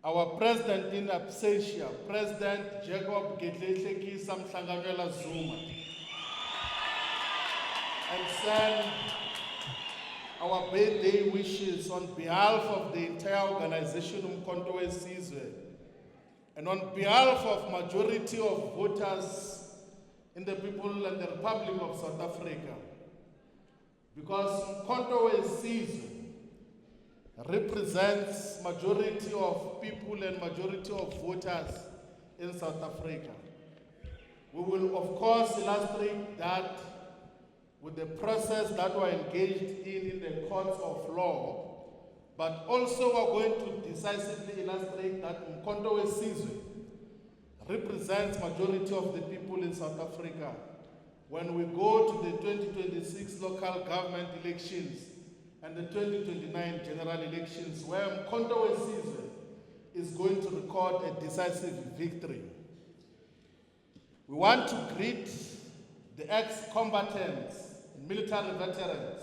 our president in absentia, President Jacob Gedletleki Samhlanganyela Zuma, and send our birthday wishes on behalf of the entire organization uMkhonto Wesizwe and on behalf of majority of voters in the people and the Republic of South Africa. Because uMkhonto Wesizwe represents majority of people and majority of voters in South Africa. We will of course illustrate that with the process that we're engaged in the courts of law, but also we're going to decisively illustrate that uMkhonto Wesizwe represents majority of the people in South Africa when we go to the 2026 local government elections and the 2029 general elections, where uMkhonto Wesizwe is going to record a decisive victory. We want to greet the ex-combatants, military veterans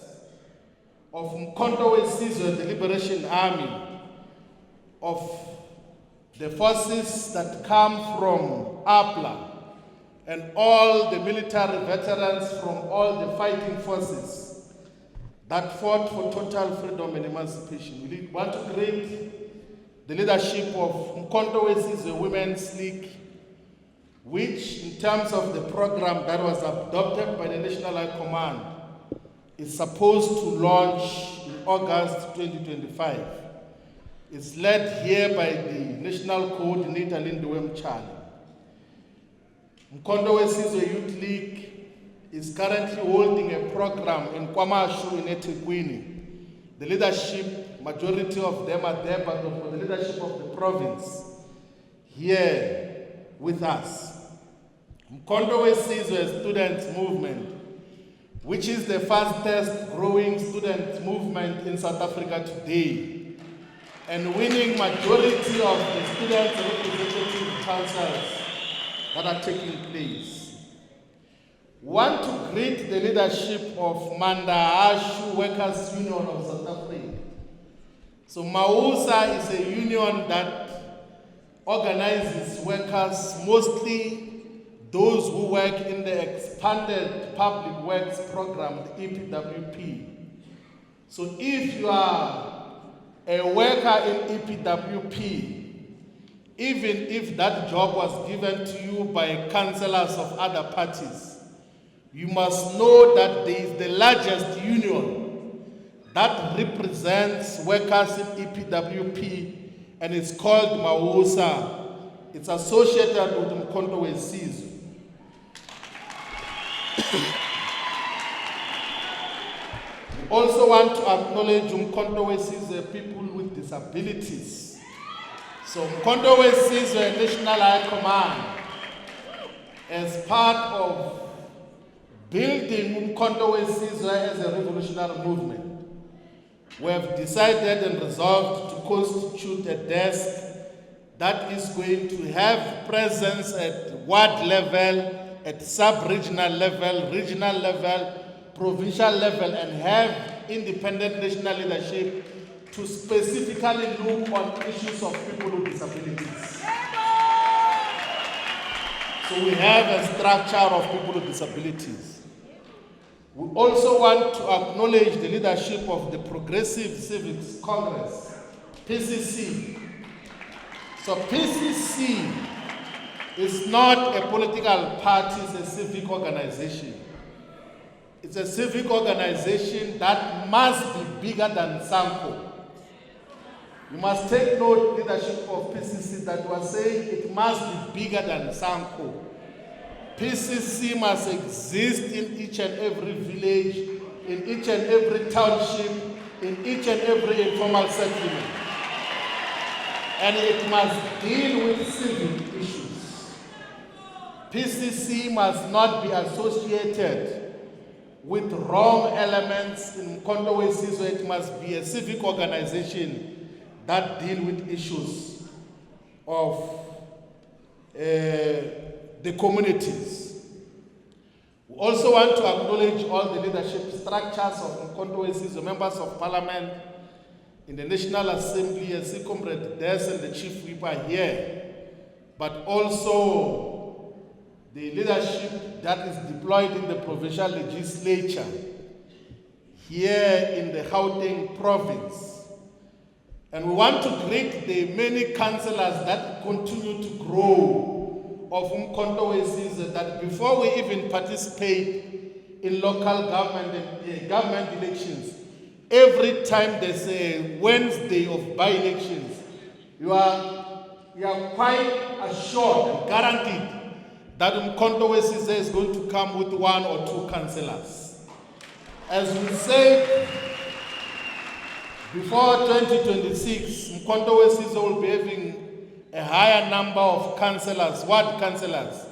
of uMkhonto Wesizwe, the Liberation Army, of the forces that come from APLA, and all the military veterans from all the fighting forces that fought for total freedom and emancipation. We want to greet the leadership of uMkhonto Wesizwe Women's League, which in terms of the program that was adopted by the National High Command is supposed to launch in August 2025. It's led here by the National Coordinator Lindiwe Mchana. uMkhonto Wesizwe Youth League is currently holding a program in Kwamashu in eThekwini. The leadership, majority of them are there, but for the leadership of the province here with us. uMkhonto Wesizwe Students Movement, which is the fastest growing student movement in South Africa today, and winning majority of the student representative councils that are taking place. Want to greet the leadership of Manda Ashu Workers Union of South Africa. So MAUSA is a union that organizes workers, mostly those who work in the expanded public works program, the EPWP. So if you are a worker in EPWP, even if that job was given to you by councillors of other parties, you must know that there is the largest union that represents workers in EPWP, and it's called MAUSA. It's associated with uMkhonto Wesizwe. We also want to acknowledge uMkhonto Wesizwe people with disabilities. So uMkhonto Wesizwe National High Command, as part of building uMkhonto Wesizwe as a revolutionary movement, we have decided and resolved to constitute a desk that is going to have presence at ward level, at sub-regional level, regional level, provincial level, and have independent national leadership to specifically look on issues of people with disabilities. So we have a structure of people with disabilities. We also want to acknowledge the leadership of the Progressive Civics Congress, PCC. So PCC is not a political party, it's a civic organization. It's a civic organization that must be bigger than SANCO. You must take note, leadership of PCC, that was saying it must be bigger than SANCO. PCC must exist in each and every village, in each and every township, in each and every informal settlement. And it must deal with civic issues. PCC must not be associated with wrong elements in uMkhonto Wesizwe. It must be a civic organization that deal with issues of the communities. We also want to acknowledge all the leadership structures of uMkhonto Wesizwe, members of parliament, in the National Assembly. I see Comrade Des and the Chief Whip are here, but also the leadership that is deployed in the provincial legislature here in the Gauteng province. And we want to greet the many councillors that continue to grow of uMkhonto Wesizwe, that before we even participate in local government and government elections, every time there's a Wednesday of by-elections, you are quite assured and guaranteed that uMkhonto Wesizwe is going to come with 1 or 2 councillors. As we said, before 2026, uMkhonto Wesizwe will be having a higher number of councillors, ward councillors,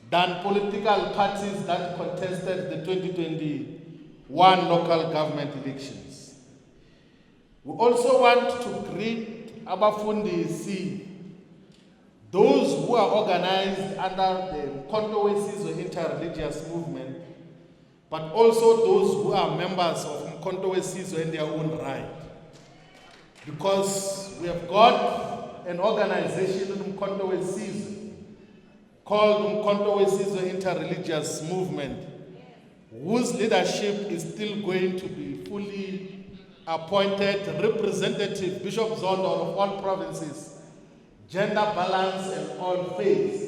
than political parties that contested the 2021 local government elections. We also want to greet Abafundisi, those who are organized under the uMkhonto Wesizwe interreligious movement, but also those who are members of uMkhonto Wesizwe in their own right. Because we have got an organization in uMkhonto Wesizwe called uMkhonto Wesizwe Interreligious Movement, whose leadership is still going to be fully appointed representative Bishop Zondo of all provinces, gender balance and all faiths.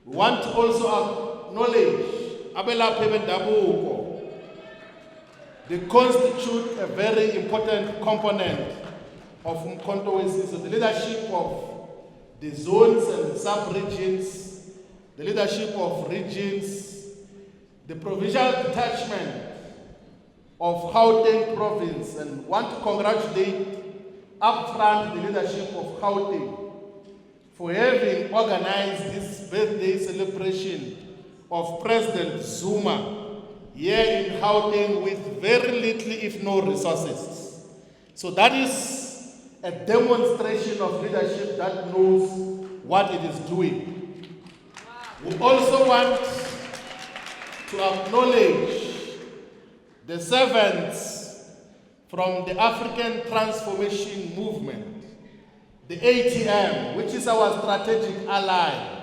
We want to also acknowledge Abelaphi bendabuko. They constitute a very important component of uMkhonto Wesizwe, the leadership of the zones and sub-regions, the leadership of regions, the provincial detachment of Gauteng province, and want to congratulate upfront the leadership of Gauteng for having organized this birthday celebration of President Zuma here in Gauteng with very little, if no resources. So that is a demonstration of leadership that knows what it is doing. We also want to acknowledge the servants from the African Transformation Movement, the ATM, which is our strategic ally.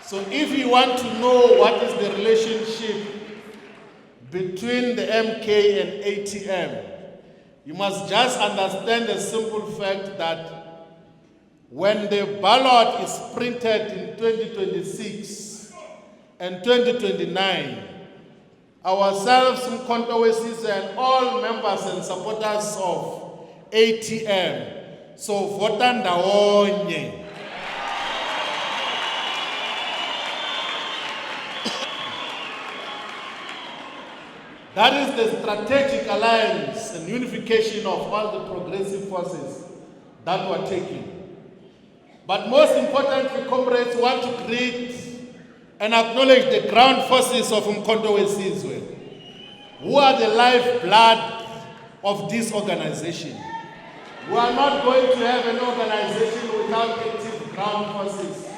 So if you want to know what is the relationship between the MK and ATM, you must just understand the simple fact that when the ballot is printed in 2026 and 2029, ourselves, uMkhonto Wesizwe, and all members and supporters of ATM, so vota ndawonye. That is the strategic alliance and unification of all the progressive forces that we're taking. But most importantly, comrades, want to greet and acknowledge the ground forces of uMkhonto Wesizwe, who are the lifeblood of this organization. We are not going to have an organization without active ground forces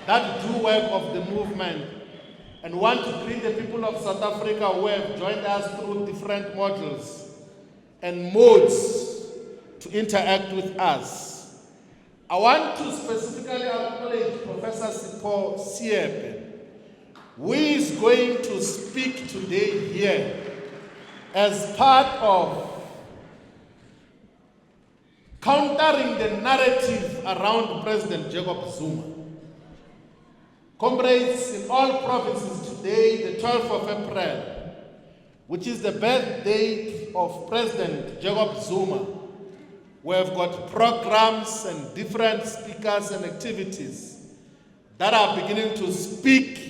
that do work of the movement, and want to greet the people of South Africa who have joined us through different models and modes to interact with us. I want to specifically acknowledge Professor Sipho Siepe, who is going to speak today here as part of countering the narrative around President Jacob Zuma. Comrades, in all provinces today, the 12th of April, which is the birth date of President Jacob Zuma, we have got programs and different speakers and activities that are beginning to speak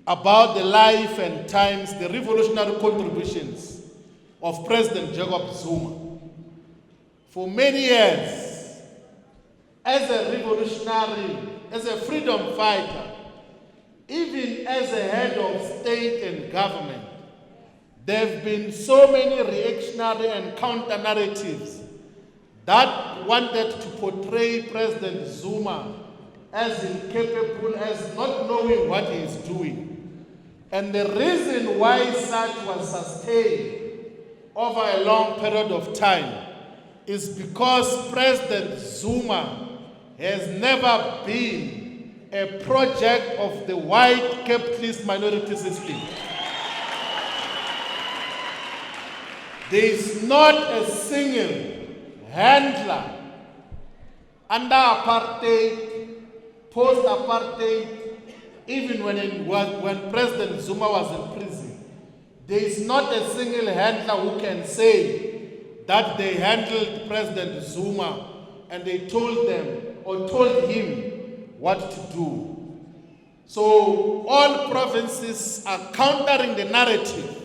about the life and times, the revolutionary contributions of President Jacob Zuma. For many years, as a revolutionary, as a freedom fighter, even as a head of state and government, there have been so many reactionary and counter-narratives that wanted to portray President Zuma as incapable, as not knowing what he is doing. And the reason why such was sustained over a long period of time is because President Zuma has never been a project of the white capitalist minority system. There is not a single handler under apartheid, post-apartheid, even when President Zuma was in prison. There is not a single handler who can say that they handled President Zuma and they told him what to do. So all provinces are countering the narrative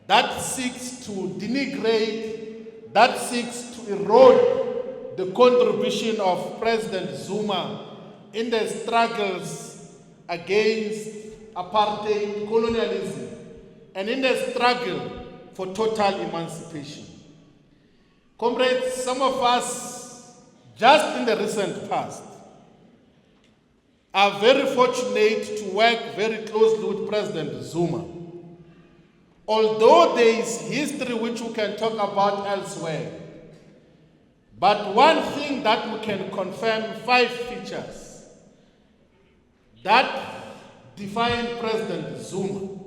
that seeks to denigrate, that seeks to erode the contribution of President Zuma in the struggles against apartheid, colonialism, and in the struggle for total emancipation. Comrades, some of us, just in the recent past, are very fortunate to work very closely with President Zuma. Although there is history which we can talk about elsewhere, but one thing that we can confirm, 5 features that define President Zuma,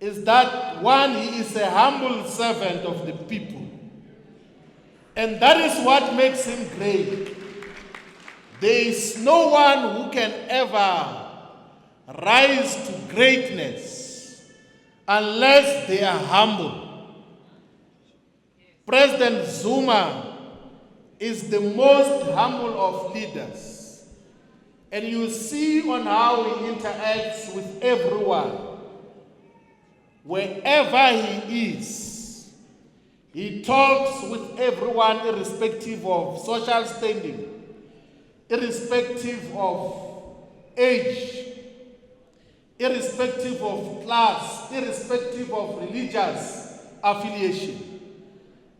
is that 1, he is a humble servant of the people. And that is what makes him great. There is no one who can ever rise to greatness unless they are humble. President Zuma is the most humble of leaders. And you see on how he interacts with everyone. Wherever he is, he talks with everyone irrespective of social standing, irrespective of age, irrespective of class, irrespective of religious affiliation,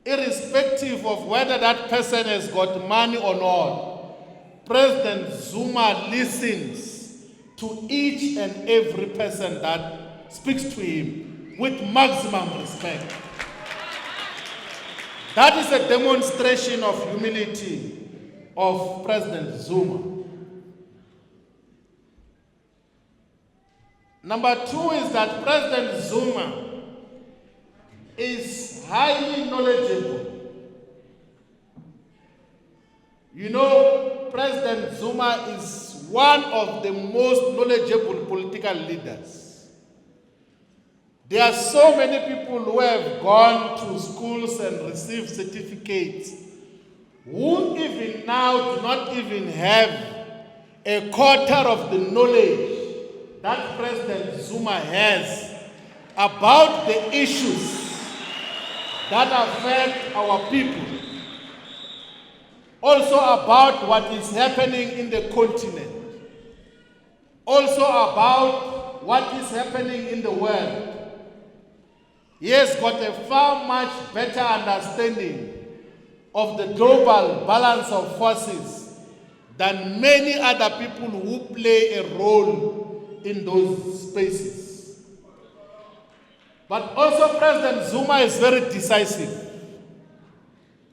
irrespective of whether that person has got money or not. President Zuma listens to each and every person that speaks to him with maximum respect. That is a demonstration of humility of President Zuma. Number 2 is that President Zuma is highly knowledgeable. You know, President Zuma is one of the most knowledgeable political leaders. There are so many people who have gone to schools and received certificates who even now do not even have a quarter of the knowledge that President Zuma has about the issues that affect our people. Also about what is happening in the continent. Also about what is happening in the world. He has got a far much better understanding of the global balance of forces than many other people who play a role in those spaces. But also President Zuma is very decisive.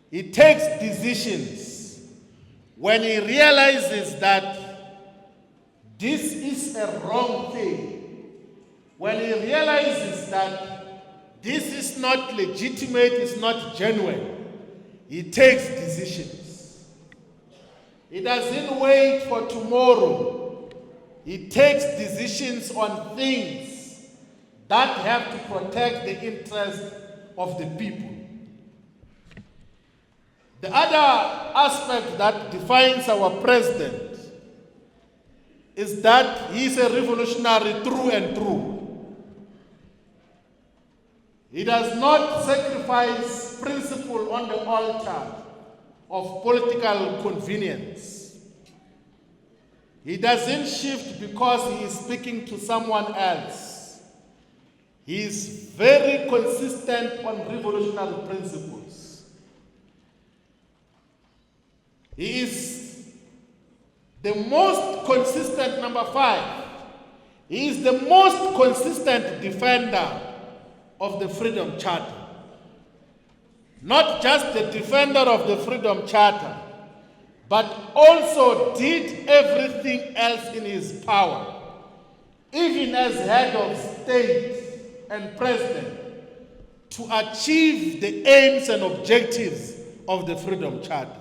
He takes decisions when he realizes that this is a wrong thing, when he realizes that this is not legitimate, it's not genuine, he takes decisions. He doesn't wait for tomorrow. He takes decisions on things that have to protect the interest of the people. The other aspect that defines our president is that he is a revolutionary through and through. He does not sacrifice principle on the altar of political convenience. He doesn't shift because he is speaking to someone else. He is very consistent on revolutionary principles. He is the most consistent, number 5. He is the most consistent defender of the Freedom Charter. not just the defender of the Freedom Charter, but also did everything else in his power, even as head of state and president, to achieve the aims and objectives of the Freedom Charter.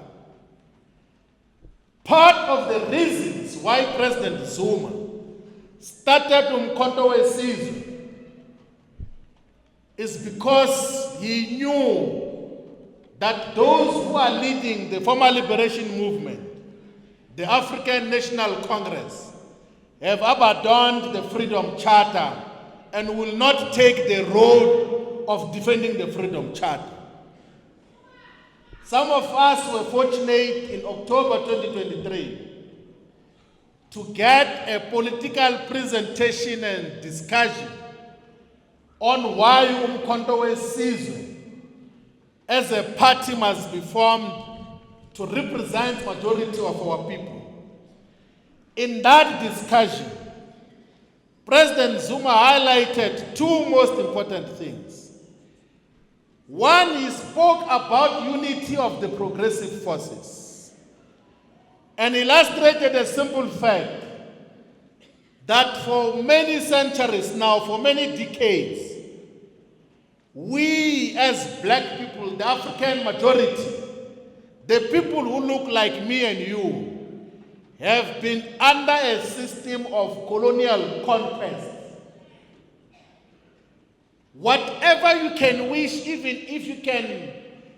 Part of the reasons why President Zuma started uMkhonto Wesizwe is because he knew that those who are leading the former liberation movement, the African National Congress, have abandoned the Freedom Charter and will not take the road of defending the Freedom Charter. Some of us were fortunate in October 2023 to get a political presentation and discussion on why uMkhonto Wesizwe as a party must be formed to represent majority of our people. In that discussion, President Zuma highlighted two most important things. One, he spoke about unity of the progressive forces and illustrated a simple fact that for many centuries now, for many decades, we as black people, the African majority, the people who look like me and you, have been under a system of colonial conquest. Whatever you can wish, even if you can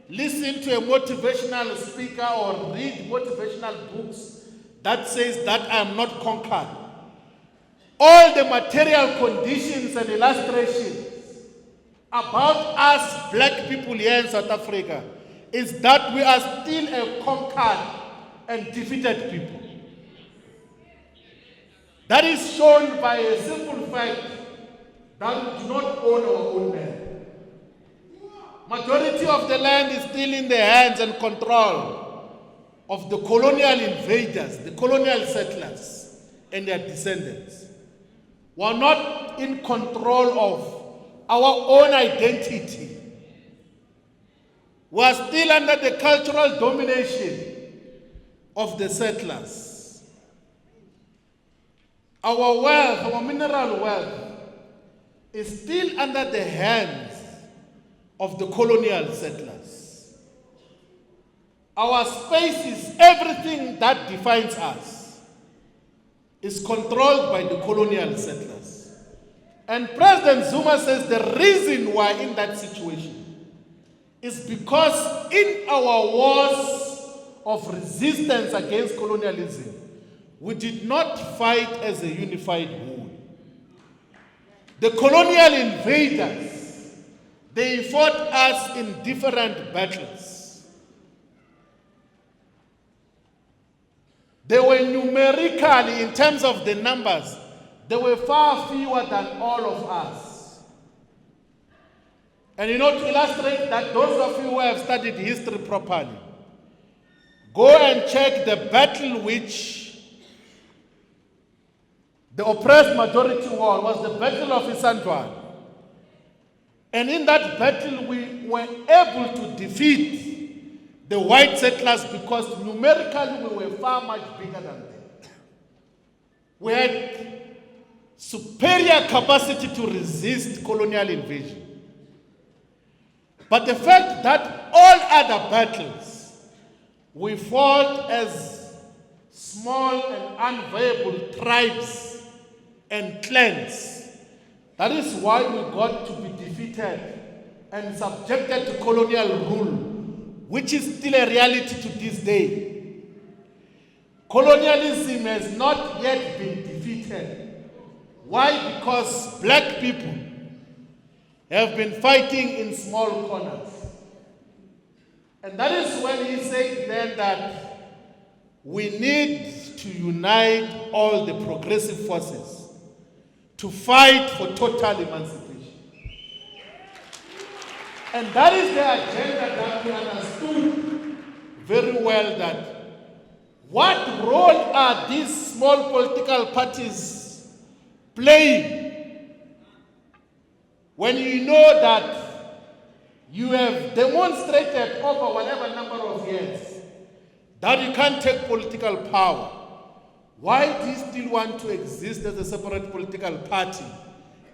listen to a motivational speaker or read motivational books that says that I am not conquered, all the material conditions and illustrations about us black people here in South Africa is that we are still a conquered and defeated people. That is shown by a simple fact that we do not own our own land. Majority of the land is still in the hands and control of the colonial invaders, the colonial settlers and their descendants. We are not in control of our own identity. We are still under the cultural domination of the settlers. Our wealth, our mineral wealth, is still under the hands of the colonial settlers. Our space is everything that defines us, is controlled by the colonial settlers. And President Zuma says the reason why in that situation is because in our wars of resistance against colonialism, we did not fight as a unified whole. The colonial invaders, they fought us in different battles. They were numerically, in terms of the numbers, they were far fewer than all of us. And to illustrate that, those of you who have studied history properly, go and check the battle which the oppressed majority won, was the Battle of Isandlwana. And in that battle, we were able to defeat the white settlers because numerically we were far much bigger than them. We had superior capacity to resist colonial invasion. But the fact that all other battles we fought as small and unviable tribes and clans, that is why we got to be defeated and subjected to colonial rule, which is still a reality to this day. Colonialism has not yet been defeated. Why? Because black people have been fighting in small corners. And that is when he said then that we need to unite all the progressive forces to fight for total emancipation. And that is the agenda that we understood very well, that what role are these small political parties playing when you know that You have demonstrated over whatever number of years that you can't take political power. Why do you still want to exist as a separate political party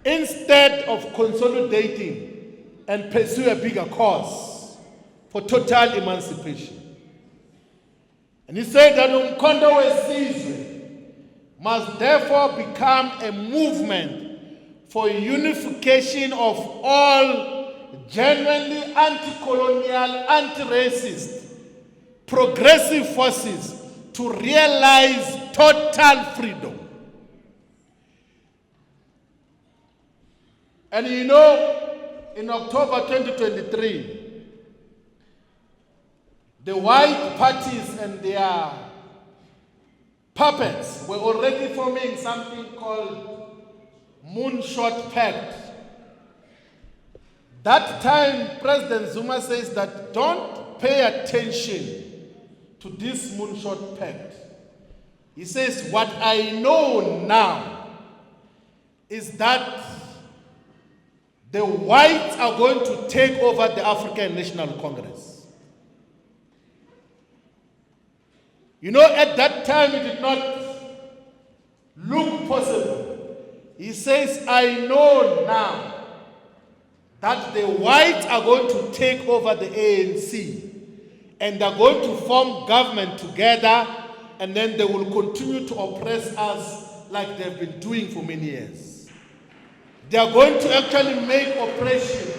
instead of consolidating and pursue a bigger cause for total emancipation? And he said that uMkhonto Wesizwe must therefore become a movement for unification of all genuinely anti-colonial, anti-racist, progressive forces to realize total freedom. And you know, in October 2023, the white parties and their puppets were already forming something called Moonshot Pact. That time, President Zuma says that don't pay attention to this Moonshot Pact. He says, what I know now is that the whites are going to take over the African National Congress. You know, at that time it did not look possible. He says, I know now that the whites are going to take over the ANC and are going to form government together, and then they will continue to oppress us like they've been doing for many years. They are going to actually make oppression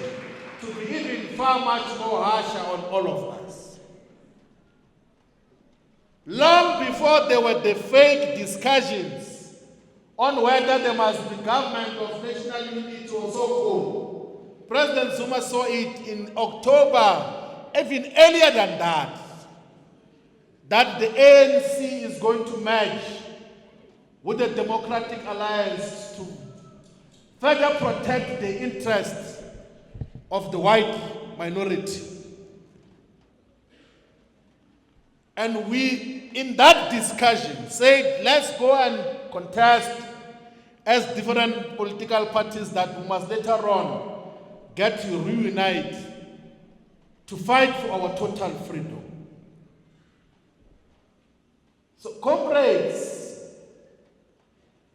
to be even far much more harsher on all of us. Long before there were the fake discussions on whether there must be government of national unity or so called, President Zuma saw it in October, even earlier than that, that the ANC is going to merge with the Democratic Alliance to further protect the interests of the white minority. And we, in that discussion, said, let's go and contest as different political parties that we must later on get to reunite to fight for our total freedom. So, comrades,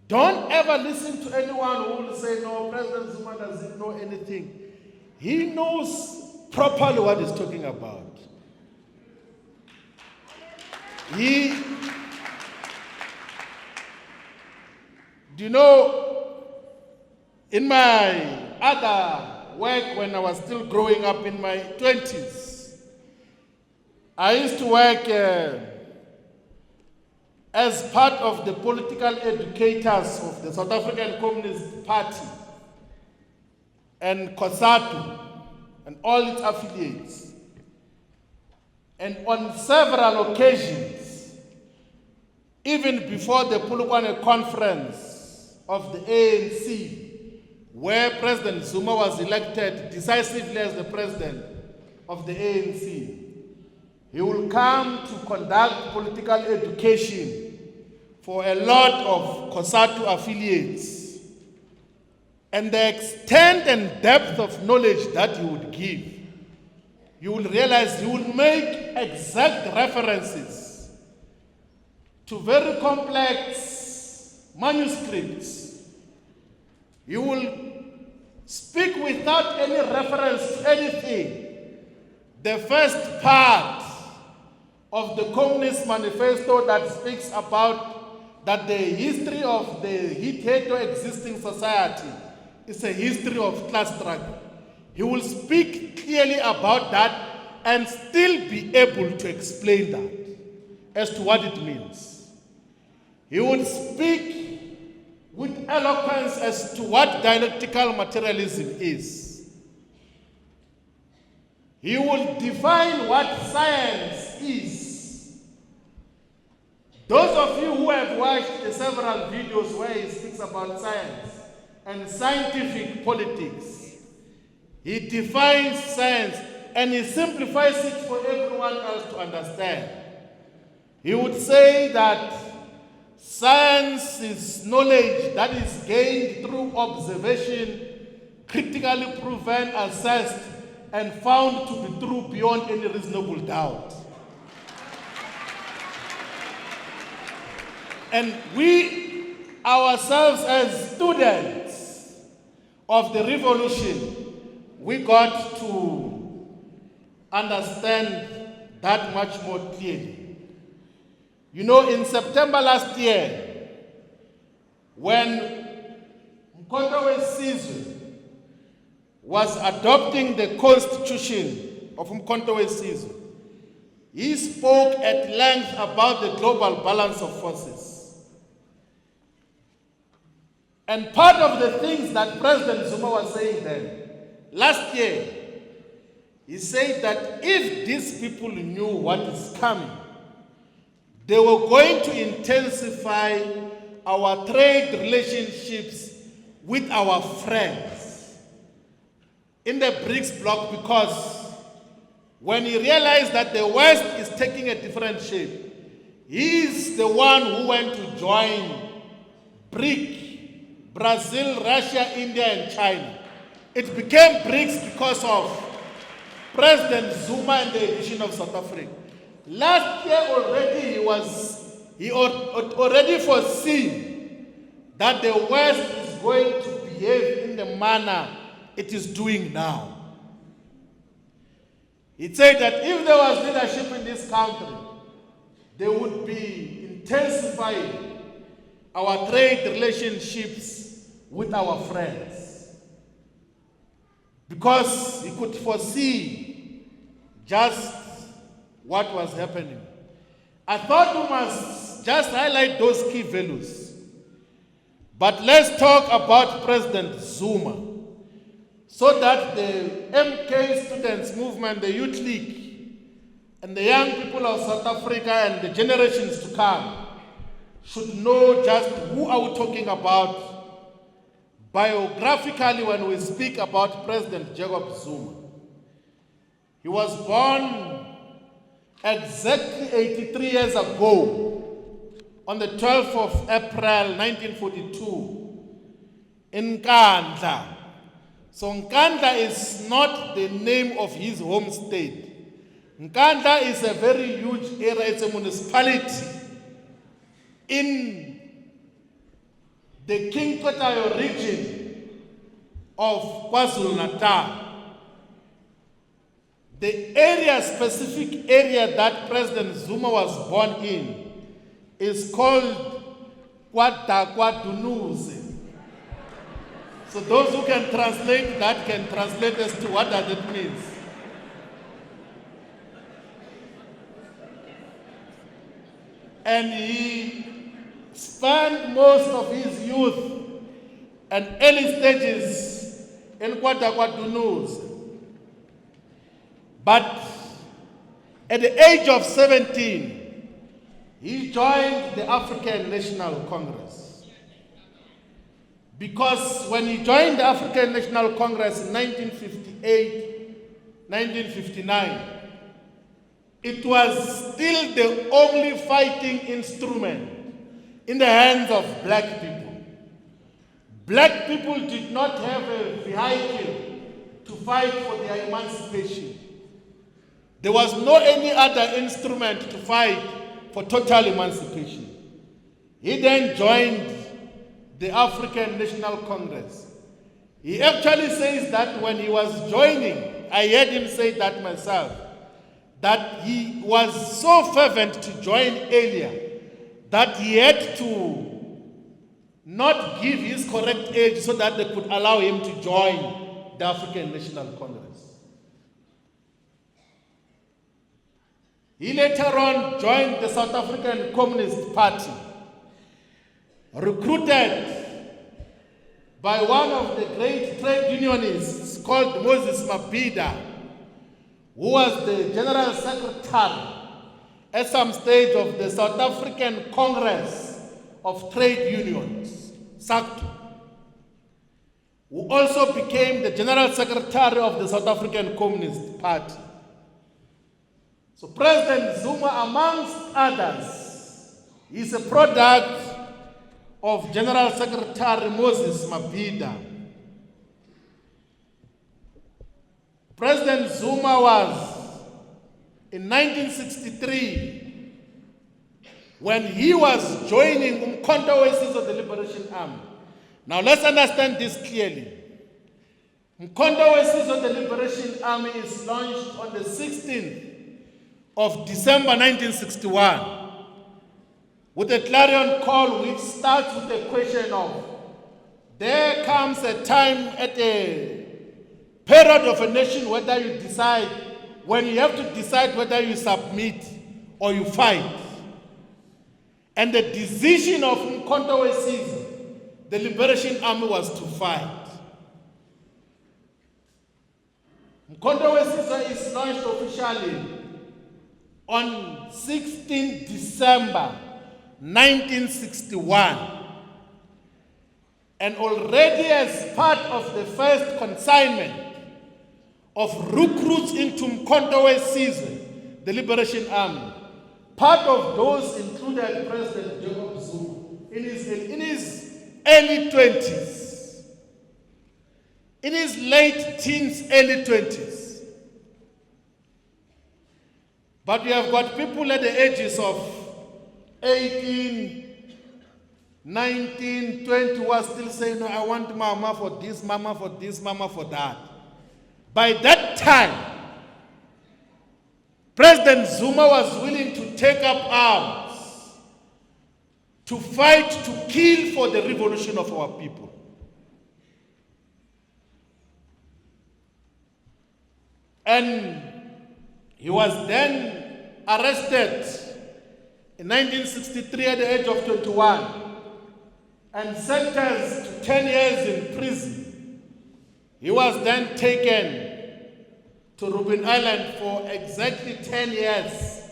don't ever listen to anyone who will say, no, President Zuma doesn't know anything. He knows properly what he's talking about. Do you know, in my other work when I was still growing up in my 20s, I used to work as part of the political educators of the South African Communist Party and COSATU and all its affiliates. And on several occasions, even before the Polokwane conference of the ANC, where President Zuma was elected decisively as the president of the ANC, he will come to conduct political education for a lot of COSATU affiliates. And the extent and depth of knowledge that he would give, you will realize he will make exact references to very complex manuscripts. He will speak without any reference to anything. The first part of the Communist Manifesto that speaks about that the history of the hitherto existing society is a history of class struggle. He will speak clearly about that and still be able to explain that as to what it means. He will speak with eloquence as to what dialectical materialism is. He will define what science is. Those of you who have watched the several videos where he speaks about science and scientific politics, he defines science and he simplifies it for everyone else to understand. He would say that science is knowledge that is gained through observation, critically proven, assessed, and found to be true beyond any reasonable doubt. And we ourselves as students of the revolution, we got to understand that much more clearly. You know, in September last year, when uMkhonto Wesizwe was adopting the constitution of uMkhonto Wesizwe, he spoke at length about the global balance of forces. And part of the things that President Zuma was saying then, last year, he said that if these people knew what is coming, they were going to intensify our trade relationships with our friends in the BRICS bloc, because when he realized that the West is taking a different shape, he's the one who went to join BRIC, Brazil, Russia, India, and China. It became BRICS because of President Zuma and the addition of South Africa. Last year already he already foreseen that the West is going to behave in the manner it is doing now. He said that if there was leadership in this country, they would be intensifying our trade relationships with our friends, because he could foresee just what was happening. I thought we must just highlight those key values. But let's talk about President Zuma, so that the MK students movement, the Youth League, and the young people of South Africa and the generations to come should know just who are we talking about biographically when we speak about President Jacob Zuma. He was born exactly 83 years ago on the 12th of April 1942 in Nkandla. So Nkandla is not the name of his home state. Nkandla is a very huge area. It's a municipality in the King Kotayo region of KwaZulu-Natal. The area, specific area that President Zuma was born in is called KwaDakwaDunuzi. So those who can translate that can translate as to what that means. And he spent most of his youth and early stages in KwaDakwaDunuzi. But at the age of 17, he joined the African National Congress. Because when he joined the African National Congress in 1958, 1959, it was still the only fighting instrument in the hands of black people. Black people did not have a vehicle to fight for their emancipation. There was no any other instrument to fight for total emancipation. He then joined the African National Congress. He actually says that when he was joining, I heard him say that myself, that he was so fervent to join earlier that he had to not give his correct age so that they could allow him to join the African National Congress. He later on joined the South African Communist Party, recruited by one of the great trade unionists called Moses Mabhida, who was the General Secretary at some stage of the South African Congress of Trade Unions, SACTU, who also became the General Secretary of the South African Communist Party. So President Zuma, amongst others, is a product of General Secretary Moses Mabhida. President Zuma was in 1963 when he was joining uMkhonto Wesizwe, the Liberation Army. Now let's understand this clearly. uMkhonto Wesizwe, the Liberation Army is launched on the 16th of December 1961 with a clarion call which starts with a question of, there comes a time at a period of a nation when you have to decide whether you submit or you fight. And the decision of uMkhonto Wesizwe, the Liberation Army, was to fight. uMkhonto Wesizwe is launched officially on 16 December 1961. And already as part of the first consignment of recruits into uMkhonto Wesizwe, the Liberation Army, part of those included President Zuma in his early 20s, in his late teens, early 20s. But we have got people at the ages of 18, 19, 20 who are still saying, no, I want mama for this, mama for this, mama for that. By that time, President Zuma was willing to take up arms to fight, to kill for the revolution of our people. And he was then arrested in 1963 at the age of 21 and sentenced to 10 years in prison. He was then taken to Robben Island for exactly 10 years.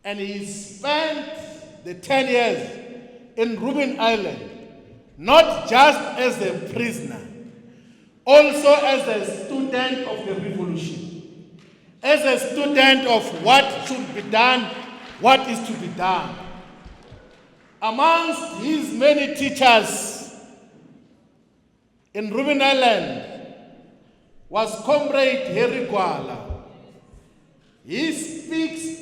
And he spent the 10 years in Robben Island, not just as a prisoner, also as a student of the revolution, as a student of what should be done, what is to be done. Amongst his many teachers in Robben Island was Comrade Harry Gwala.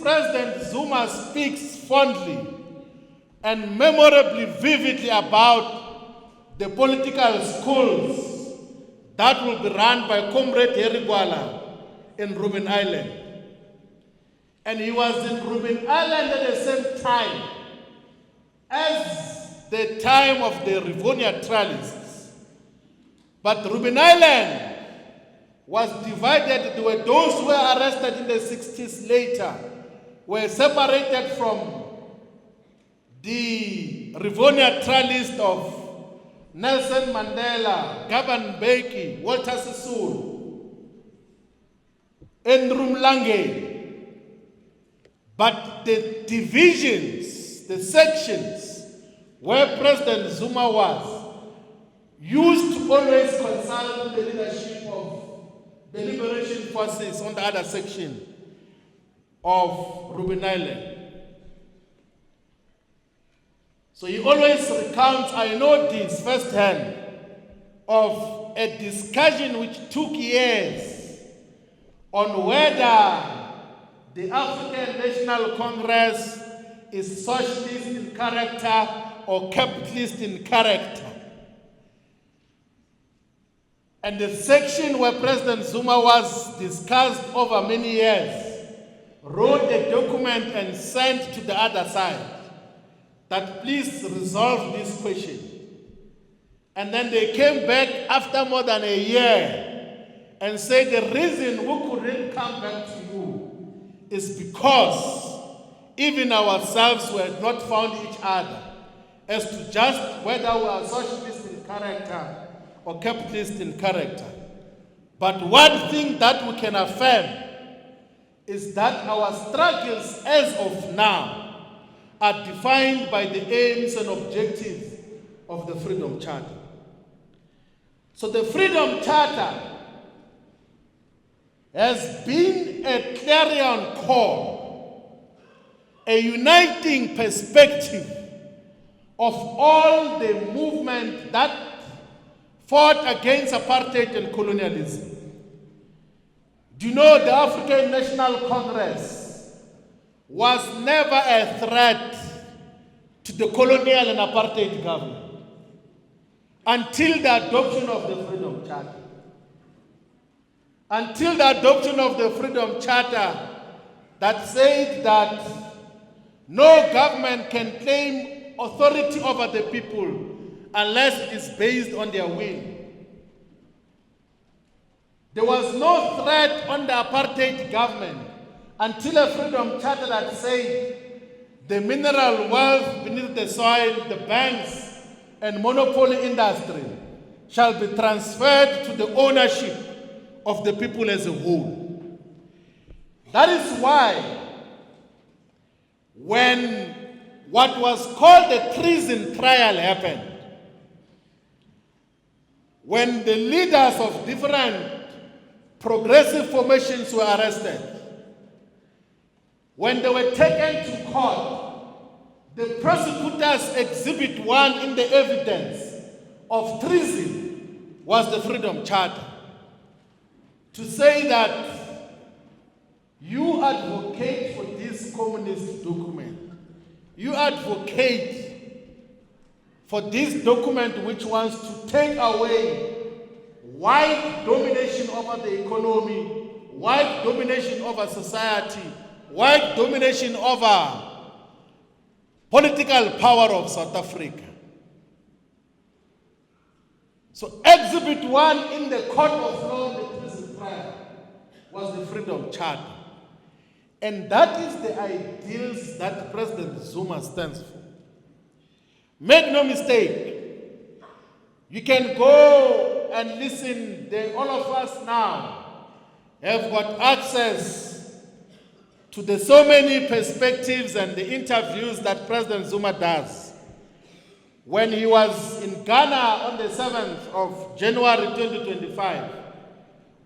President Zuma speaks fondly and memorably, vividly about the political schools that will be run by Comrade Harry Gwala in Robben Island. And he was in Robben Island at the same time as the time of the Rivonia trialists. But Robben Island was divided. There were those who were arrested in the 60s later, were separated from the Rivonia trialists of Nelson Mandela, Mbeki, Walter Sisulu, and Rumlange. But the divisions, the sections where President Zuma was, used to always consult the leadership of the liberation forces on the other section of Robben Island. So he always recounts, I know this firsthand, of a discussion which took years on whether the African National Congress is socialist in character or capitalist in character. And the section where President Zuma was discussed over many years, wrote a document and sent to the other side that please resolve this question. And then they came back after more than a year and said the reason we couldn't come back to you is because even ourselves we had not found each other as to just whether we are socialist in character or capitalist in character. But one thing that we can affirm is that our struggles as of now are defined by the aims and objectives of the Freedom Charter. So the Freedom Charter has been a clarion call, a uniting perspective of all the movement that fought against apartheid and colonialism. Do you know the African National Congress was never a threat to the colonial and apartheid government until the adoption of the Freedom Charter. Until the adoption of the Freedom Charter that said that no government can claim authority over the people unless it is based on their will. There was no threat on the apartheid government until a Freedom Charter that said the mineral wealth beneath the soil, the banks, and monopoly industry shall be transferred to the ownership of the people as a whole. That is why when what was called the treason trial happened, when the leaders of different progressive formations were arrested, when they were taken to court, the prosecutors exhibit one in the evidence of treason was the Freedom Charter. To say that you advocate for this communist document, you advocate for this document which wants to take away white domination over the economy, white domination over society, white domination over political power of South Africa. So Exhibit 1 in the court of law, the treason trial, was the Freedom Charter. And that is the ideals that President Zuma stands for. Make no mistake, you can go and listen. All of us now have got access to the so many perspectives and the interviews that President Zuma does. When he was in Ghana on the 7th of January 2025,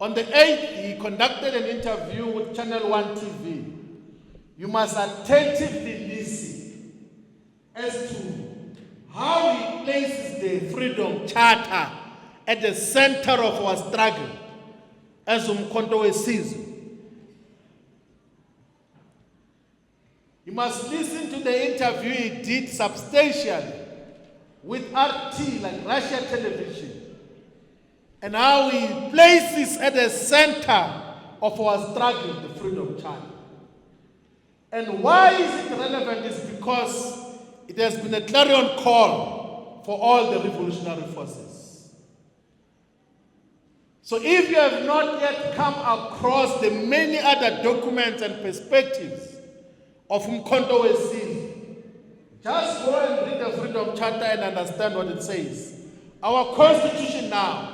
on the 8th, he conducted an interview with Channel 1 TV. You must attentively listen as to how he places the Freedom Charter at the center of our struggle as uMkhonto Wesizwe. You must listen to the interview he did substantially with RT, like Russia Television, and how he places at the center of our struggle the Freedom Charter. And why is it relevant is because it has been a clarion call for all the revolutionary forces. So if you have not yet come across the many other documents and perspectives of uMkhonto Wesizwe, just go and read the Freedom Charter and understand what it says. Our Constitution now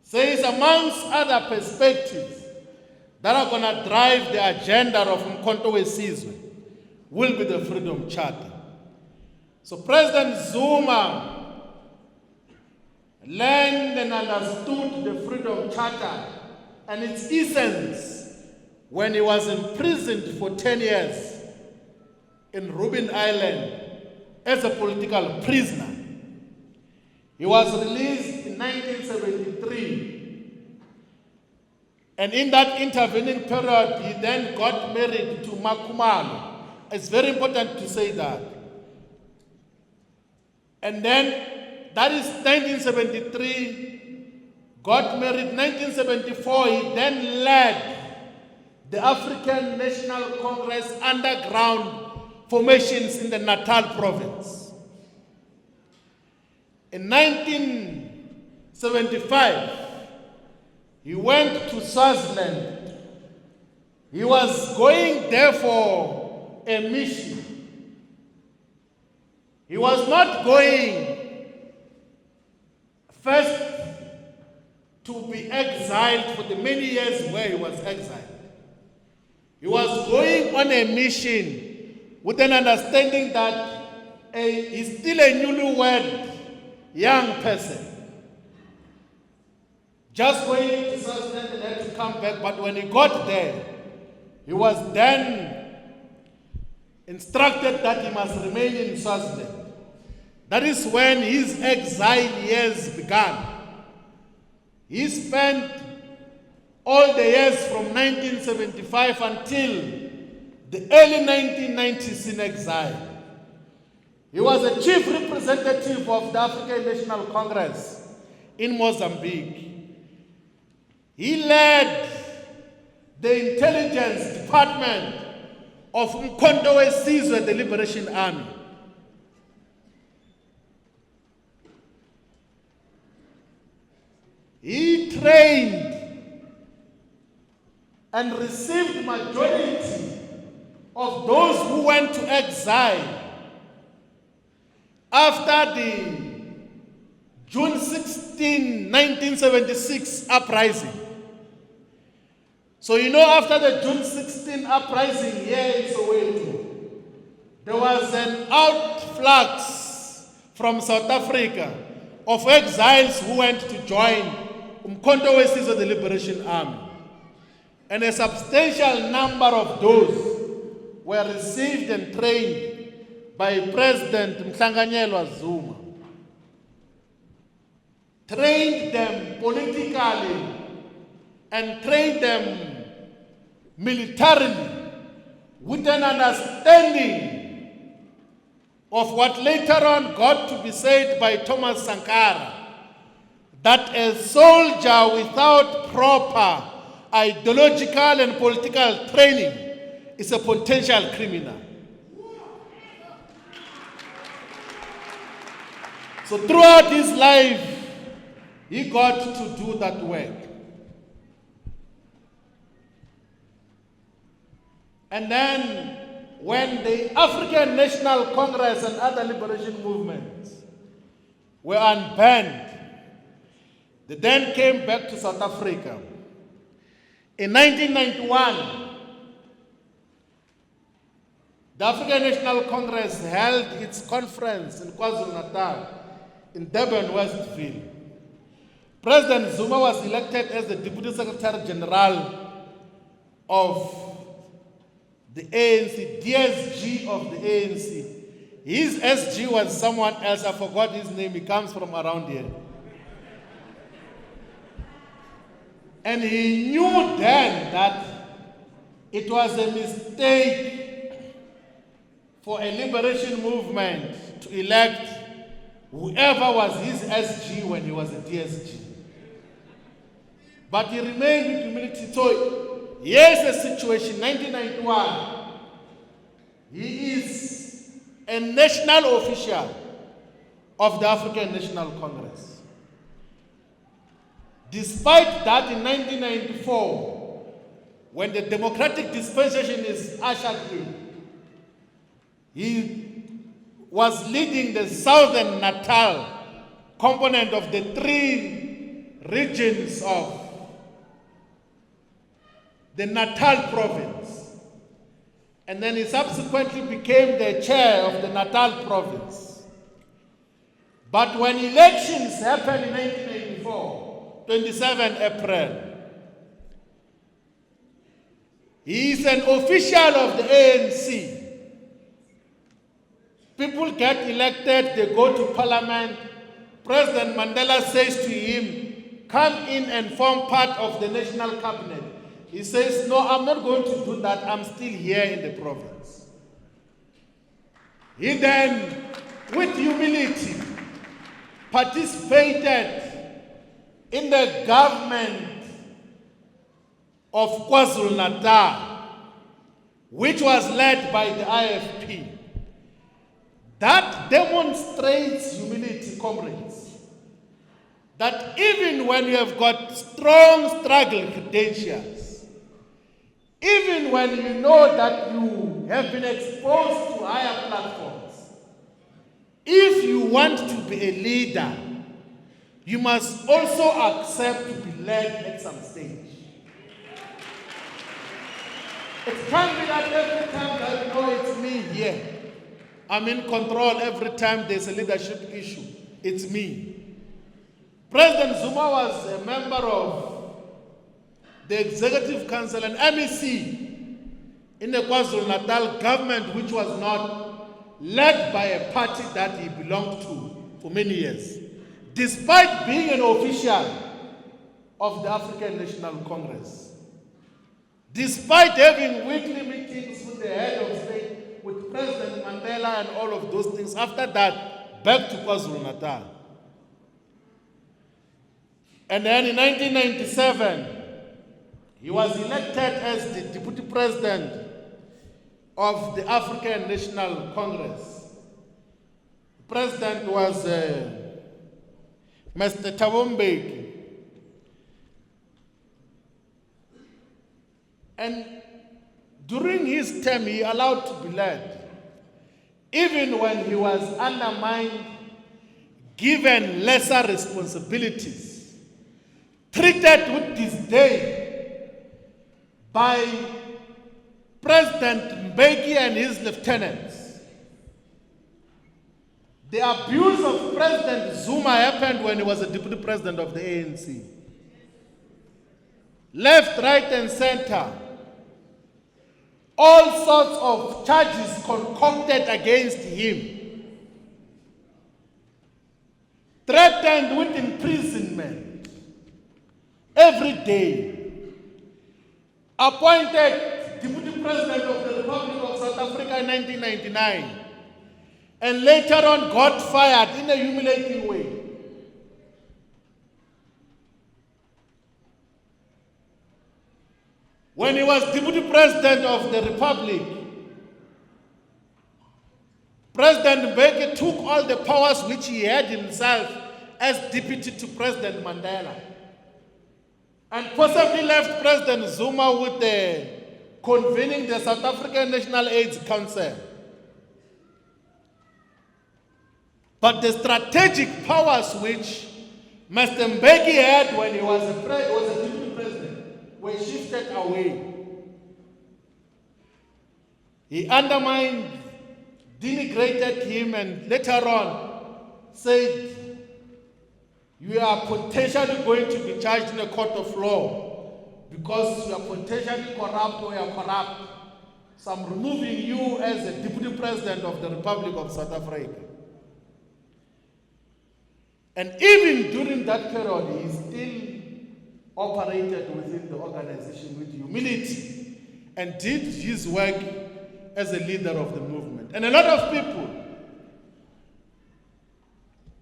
says, amongst other perspectives that are going to drive the agenda of uMkhonto Wesizwe, will be the Freedom Charter. So President Zuma learned and understood the Freedom Charter and its essence when he was imprisoned for 10 years in Robben Island as a political prisoner. He was released in 1973. And in that intervening period, he then got married to Makumalo. It's very important to say that. And then, that is 1973, got married. 1974, he then led the African National Congress underground formations in the Natal province. In 1975, he went to Swaziland. He was going there for a mission. He was not going first to be exiled for the many years where he was exiled. He was going on a mission with an understanding that he's still a newlywed young person. Just going to Swaziland and had to come back, but when he got there, he was then instructed that he must remain in Swaziland. That is when his exile years began. He spent all the years from 1975 until the early 1990s in exile. He was a chief representative of the African National Congress in Mozambique. He led the intelligence department of uMkhonto Wesizwe, the Liberation Army. He trained and received majority of those who went to exile after the June 16, 1976 uprising. So you know, after the June 16 uprising here in Soweto, there was an outflux from South Africa of exiles who went to join uMkhonto Wesizwe, the Liberation Army. And a substantial number of those were received and trained by President Zuma. Trained them politically and trained them militarily with an understanding of what later on got to be said by Thomas Sankara, that a soldier without proper ideological and political training is a potential criminal. So throughout his life, he got to do that work. And then, when the African National Congress and other liberation movements were unbanned, they then came back to South Africa. In 1991, the African National Congress held its conference in KwaZulu-Natal, in Durban, Westville. President Zuma was elected as the Deputy Secretary General of the ANC, DSG of the ANC. His SG was someone else, I forgot his name, he comes from around here. And he knew then that it was a mistake for a liberation movement to elect whoever was his SG when he was a DSG. But he remained with humility. So here's the situation, 1991. He is a national official of the African National Congress. Despite that, in 1994, when the democratic dispensation is ushered in, he was leading the Southern Natal component of the three regions of the Natal province. And then he subsequently became the chair of the Natal province. But when elections happened in 1994, 27 April, he is an official of the ANC. People get elected, they go to parliament. President Mandela says to him, come in and form part of the national cabinet. He says, no, I'm not going to do that. I'm still here in the province. He then, with humility, participated in the government of KwaZulu-Natal, which was led by the IFP. That demonstrates humility, comrades. That even when you have got strong struggle credentials, even when you know that you have been exposed to higher platforms, if you want to be a leader, you must also accept to be led at some stage. It can't be that every time that you know it's me here, I'm in control every time there's a leadership issue. It's me. President Zuma was a member of the Executive Council and MEC in the KwaZulu-Natal government, which was not led by a party that he belonged to for many years. Despite being an official of the African National Congress. Despite having weekly meetings with the head of state, with President Mandela and all of those things, after that, back to KwaZulu-Natal. And then in 1997, he was elected as the Deputy President of the African National Congress. The president was Mr. Mbeki. And during his term, he allowed to be led. Even when he was undermined, given lesser responsibilities, treated with disdain by President Mbeki and his lieutenants. The abuse of President Zuma happened when he was a deputy president of the ANC. Left, right, and center. All sorts of charges concocted against him. Threatened with imprisonment every day. Appointed Deputy President of the Republic of South Africa in 1999. And later on got fired in a humiliating way. When he was Deputy President of the Republic, President Mbeki took all the powers which he had himself as deputy to President Mandela, and possibly left President Zuma with convening the South African National AIDS Council. But the strategic powers which Mr. Mbeki had when he was a deputy president were shifted away. He undermined, denigrated him, and later on said, "You are potentially going to be charged in a court of law because you are potentially corrupt or you are corrupt. So I'm removing you as a deputy president of the Republic of South Africa." And even during that period, he still operated within the organization with humility and did his work as a leader of the movement. And a lot of people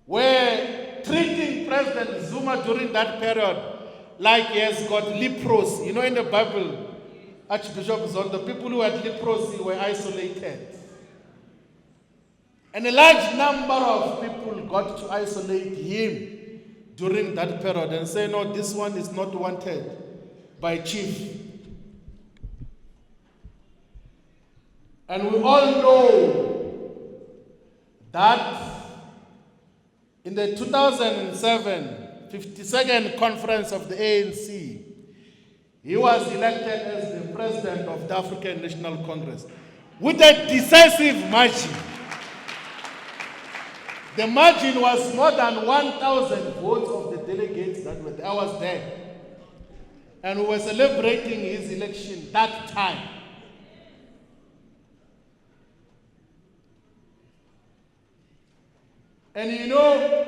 were treating President Zuma during that period like he has got leprosy. You know, in the Bible, Archbishop Zondo, the people who had leprosy were isolated. And a large number of people got to isolate him during that period and say, "No, this one is not wanted by chief." And we all know that in the 2007 52nd conference of the ANC, he was elected as the president of the African National Congress with a decisive margin. The margin was more than 1,000 votes of the delegates that were there. I was there. And we were celebrating his election that time. And you know,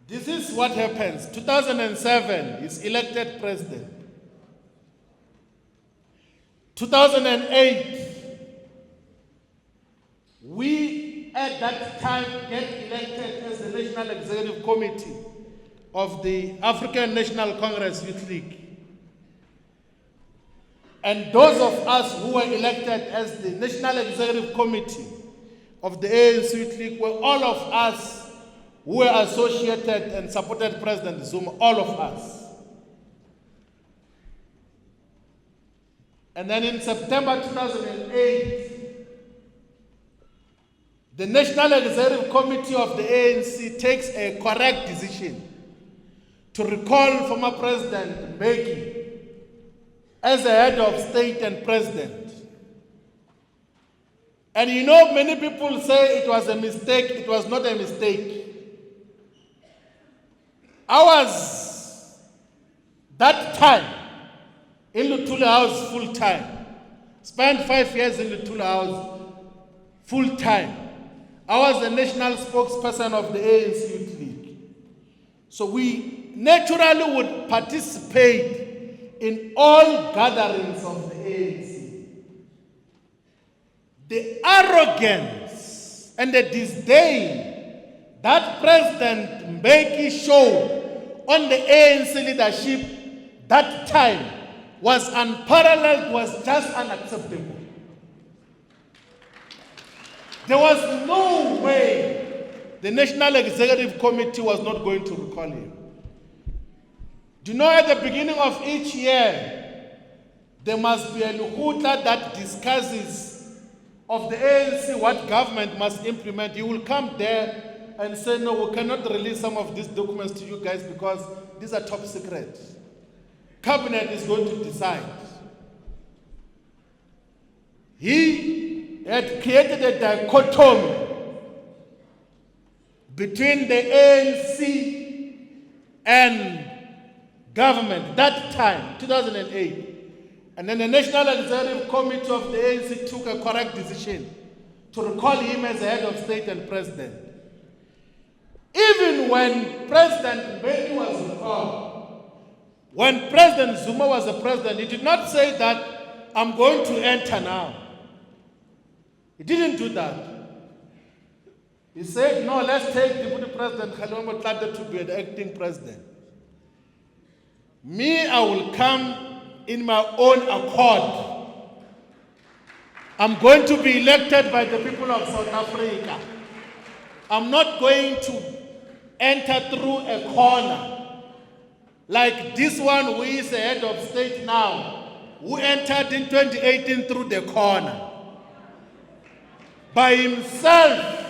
this is what happens. 2007, he's elected president. 2008, we at that time get elected as the National Executive Committee of the African National Congress Youth League. And those of us who were elected as the National Executive Committee of the ANC Youth League were all of us who were associated and supported President Zuma, all of us. And then in September 2008, the National Executive Committee of the ANC takes a correct decision to recall former President Mbeki as the head of state and president. And you know, many people say it was a mistake. It was not a mistake. I was, that time, in Luthuli House full time. Spent 5 years in Luthuli House full time. I was the national spokesperson of the ANC Youth League. So we naturally would participate in all gatherings of the ANC. The arrogance and the disdain that President Mbeki showed on the ANC leadership that time was unparalleled, was just unacceptable. There was no way the National Executive Committee was not going to recall him. Do you know, at the beginning of each year, there must be a luhuta that discusses of the ANC what government must implement. He will come there and say, no, we cannot release some of these documents to you guys because these are top secret. Cabinet is going to decide. He had created a dichotomy between the ANC and government that time, 2008. And then the National Executive Committee of the ANC took a correct decision to recall him as the head of state and president. Even when President Mbeki was recalled, when President Zuma was the president, he did not say that I'm going to enter now. He didn't do that. He said, no, let's take Deputy President Shivambu to be the acting president. Me, I will come in my own accord. I'm going to be elected by the people of South Africa. I'm not going to enter through a corner like this one who is the head of state now, who entered in 2018 through the corner. By himself,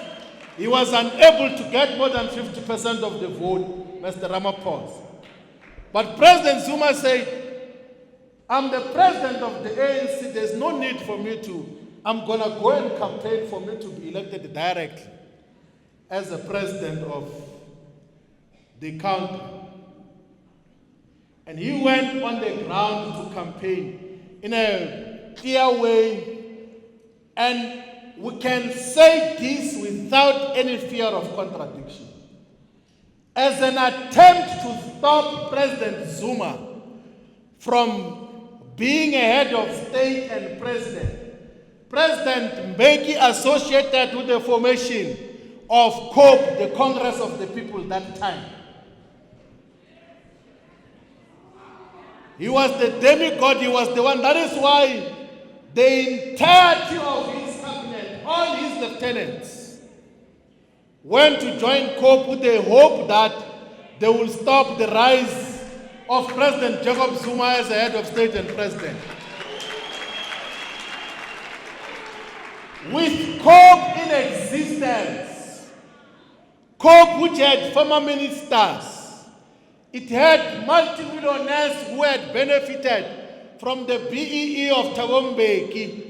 he was unable to get more than 50% of the vote, Mr. Ramaphosa. But President Zuma said, I'm the president of the ANC, there's no need for me I'm going to go and campaign for me to be elected directly as the president of the country. And he went on the ground to campaign in a clear way, and we can say this without any fear of contradiction. As an attempt to stop President Zuma from being a head of state and president, President Mbeki associated with the formation of COPE, the Congress of the People, that time. He was the demigod, he was the one. That is why the entirety of his cabinet, all his lieutenants, went to join COPE with the hope that they will stop the rise of President Jacob Zuma as the head of state and president. With COPE in existence, COPE which had former ministers, it had multimillionaires who had benefited from the BEE of Mbeki.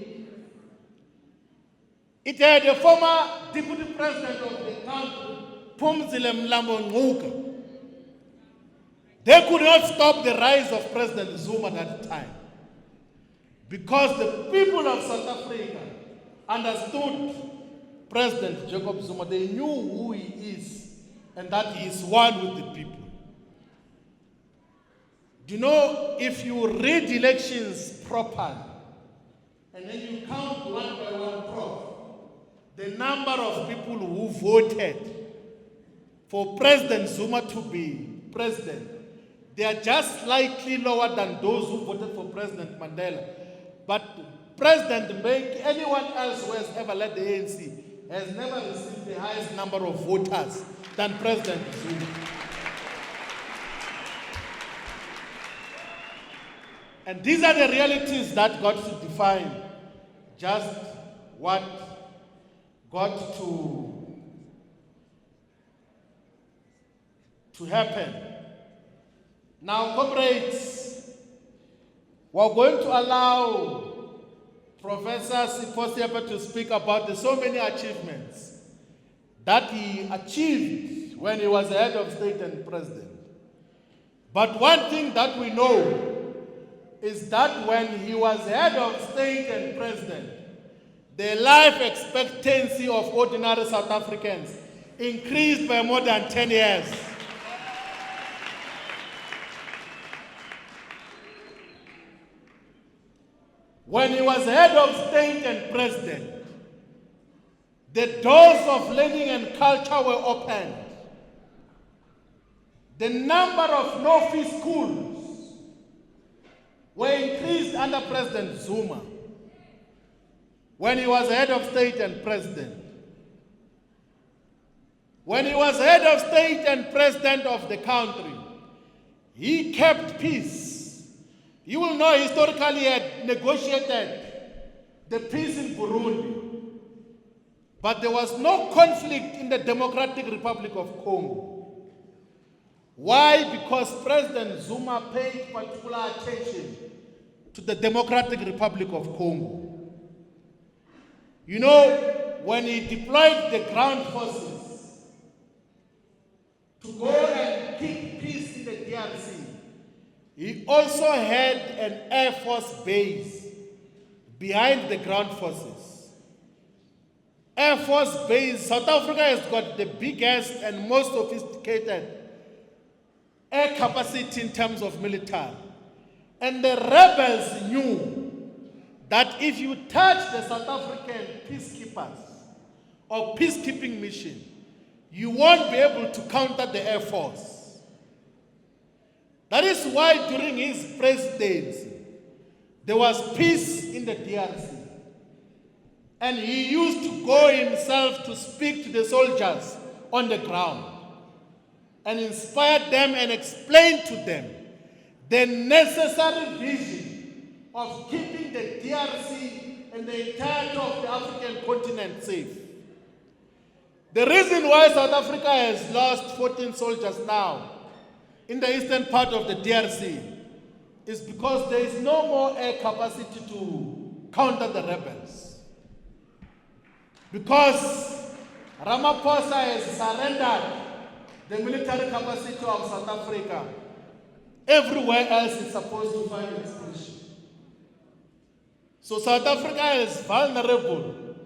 It had a former deputy president of the country, Phumzile Mlambo. They could not stop the rise of President Zuma at that time because the people of South Africa understood President Jacob Zuma. They knew who he is and that he is one with the people. Do you know, if you read elections properly and then you count one by one, the number of people who voted for President Zuma to be president, they are just slightly lower than those who voted for President Mandela. But President Mbeki, anyone else who has ever led the ANC, has never received the highest number of voters than President Zuma. And these are the realities that got to define just what got to happen. Now, comrades, we're going to allow Professor Sipho to speak about the so many achievements that he achieved when he was the head of state and president. But one thing that we know is that when he was head of state and president, the life expectancy of ordinary South Africans increased by more than 10 years. when he was head of state and president, the doors of learning and culture were opened. The number of no-fee schools were increased under President Zuma when he was head of state and president. When he was head of state and president of the country, he kept peace. You will know historically he had negotiated the peace in Burundi, but there was no conflict in the Democratic Republic of Congo. Why? Because President Zuma paid particular attention to the Democratic Republic of Congo. You know, when he deployed the ground forces to go and keep peace in the DRC, he also had an Air Force base behind the ground forces. Air Force base, South Africa has got the biggest and most sophisticated air capacity in terms of military. And the rebels knew that if you touch the South African peacekeepers or peacekeeping mission, you won't be able to counter the Air Force. That is why during his presidency, there was peace in the DRC. And he used to go himself to speak to the soldiers on the ground and inspired them and explained to them the necessary vision of keeping the DRC and the entirety of the African continent safe. The reason why South Africa has lost 14 soldiers now in the eastern part of the DRC is because there is no more air capacity to counter the rebels. Because Ramaphosa has surrendered the military capacity of South Africa. Everywhere else is supposed to find expression. So South Africa is vulnerable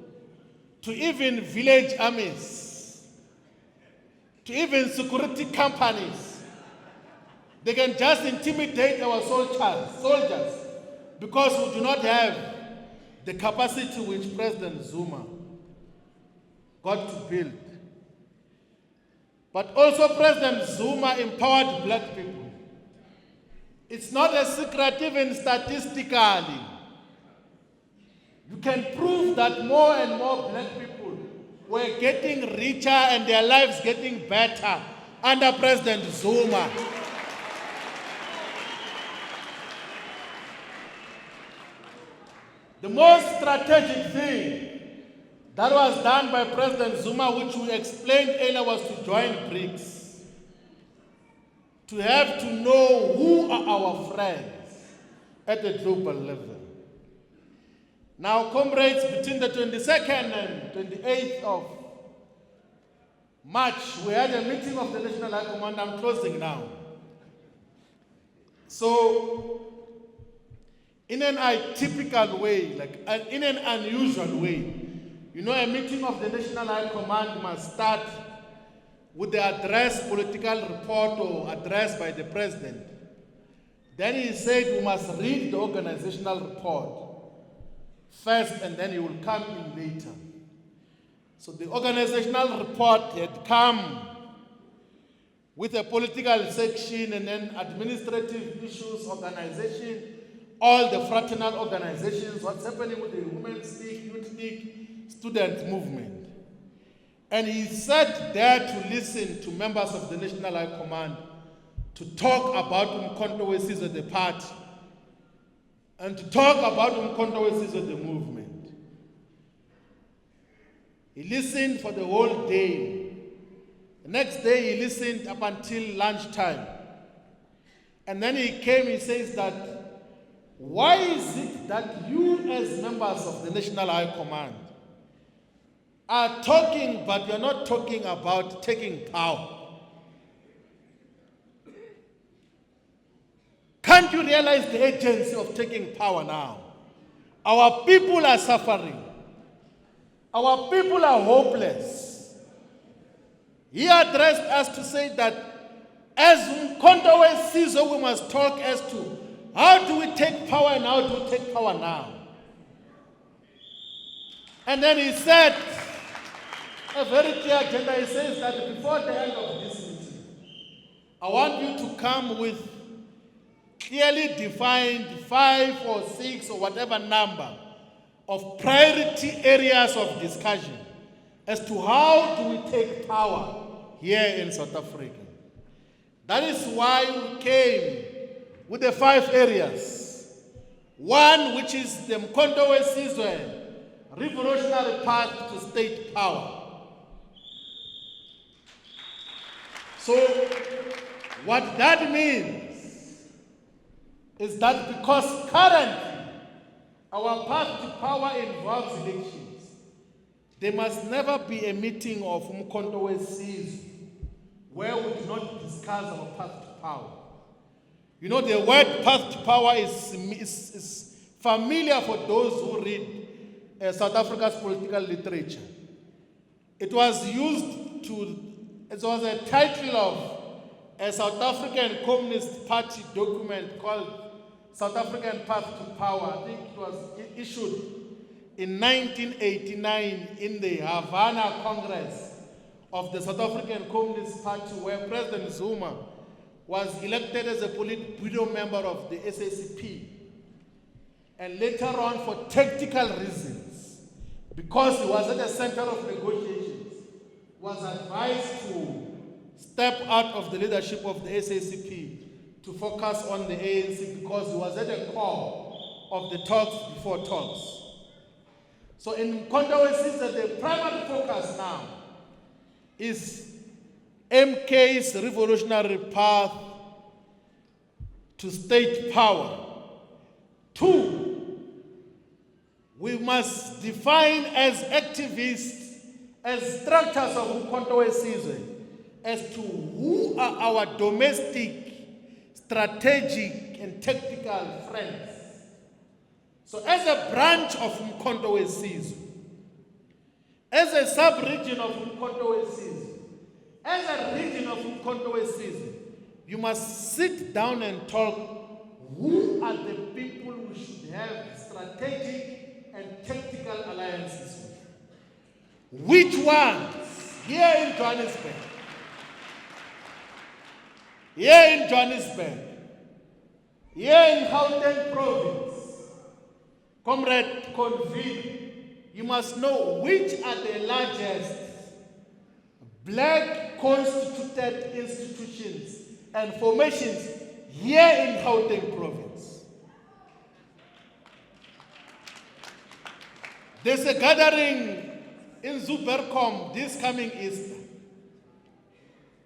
to even village armies, to even security companies. They can just intimidate our soldiers because we do not have the capacity which President Zuma got to build. But also President Zuma empowered black people. It's not a secret even statistically. You can prove that more and more black people were getting richer and their lives getting better under President Zuma. The most strategic thing that was done by President Zuma, which we explained earlier, was to join BRICS. To have to know who are our friends at the global level. Now, comrades, between the 22nd and 28th of March, we had a meeting of the National High Command. I'm closing now. So, in an atypical way, in an unusual way, you know, a meeting of the National High Command must start with the address, political report or address by the president. Then he said we must read the organizational report first and then he will come in later. So the organizational report had come with a political section and then administrative issues, organization, all the fraternal organizations, what's happening with the Women's League, Youth League, student movement. And he sat there to listen to members of the National High Command to talk about uMkhonto Wesizwe, the party, and to talk about uMkhonto Wesizwe, the movement. He listened for the whole day. The next day he listened up until lunchtime. And then he came, he says that, why is it that you as members of the National High Command are talking, but you're not talking about taking power? Can't you realize the urgency of taking power now? Our people are suffering. Our people are hopeless. He addressed us to say that as uMkhonto Wesizwe, we must talk as to how do we take power and how do we take power now? And then he said, a very clear agenda. He says that before the end of this meeting, I want you to come with clearly defined 5 or 6 or whatever number of priority areas of discussion as to how do we take power here in South Africa. That is why we came with the 5 areas. One, which is the uMkhonto Wesizwe, revolutionary path to state power. So, what that means is that because currently our path to power involves elections, there must never be a meeting of uMkhonto Wesizwe where we do not discuss our path to power. You know, the word path to power is familiar for those who read South Africa's political literature. It was a title of a South African Communist Party document called South African Path to Power. I think it was issued in 1989 in the Havana Congress of the South African Communist Party, where President Zuma was elected as a Politburo member of the SACP. And later on, for tactical reasons, because he was at the center of negotiations, was advised to step out of the leadership of the SACP to focus on the ANC, because he was at the core of the talks before talks. So in uMkhonto Wesizwe, the primary focus now is MK's revolutionary path to state power. 2, we must define as activists, as structures of uMkhonto Wesizwe, as to who are our domestic, strategic, and tactical friends. So as a branch of uMkhonto Wesizwe, as a sub-region of uMkhonto Wesizwe, as a region of uMkhonto Wesizwe, you must sit down and talk who are the people we should have strategic and tactical alliances with. Which ones? Here in Johannesburg, here in Gauteng province, Comrade Convene, you must know which are the largest black constituted institutions and formations here in Gauteng province. There's a gathering in Zubercom this coming Easter.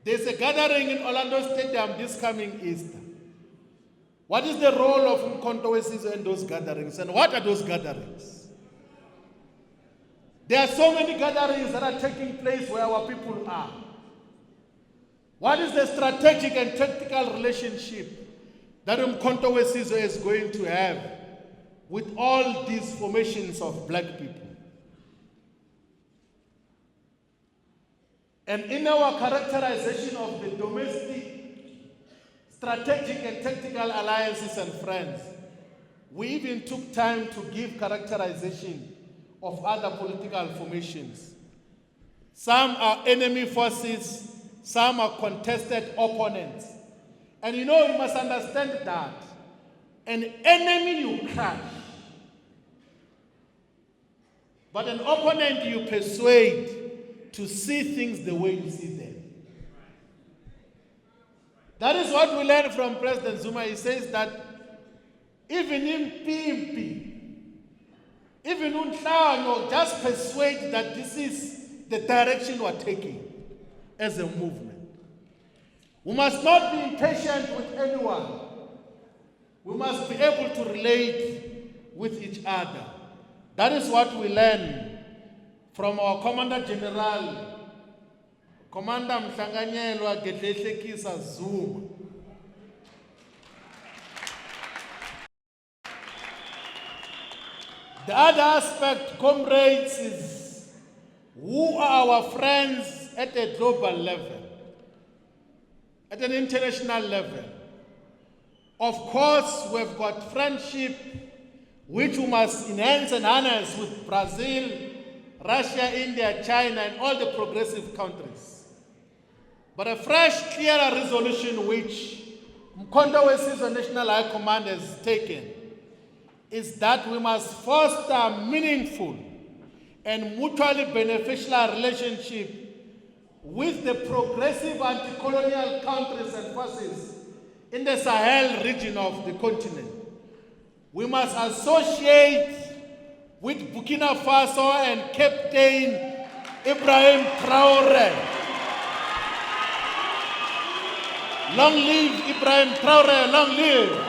There's a gathering in Orlando Stadium this coming Easter. What is the role of uMkhonto Wesizwe in those gatherings, and what are those gatherings? There are so many gatherings that are taking place where our people are. What is the strategic and tactical relationship that uMkhonto Wesizwe is going to have with all these formations of black people? And in our characterization of the domestic, strategic and tactical alliances and friends, we even took time to give characterization of other political formations. Some are enemy forces, some are contested opponents. And you know, you must understand that an enemy you crush, but an opponent you persuade to see things the way you see them. That is what we learned from President Zuma. He says that even in PMP, even Unhlano, just persuade that this is the direction we're taking as a movement. We must not be impatient with anyone. We must be able to relate with each other. That is what we learn from our Commander General, Commander Mhlanganyelwa Gedlehlekisa Zuma. The other aspect, comrades, is who are our friends at a global level, at an international level. Of course, we've got friendship, which we must enhance and harness with Brazil, Russia, India, China, and all the progressive countries. But a fresh, clearer resolution which uMkhonto Wesizwe National High Command has taken is that we must foster meaningful and mutually beneficial relationship with the progressive anti-colonial countries and forces in the Sahel region of the continent. We must associate with Burkina Faso and Captain Ibrahim Traoré. Long live Ibrahim Traoré, long live.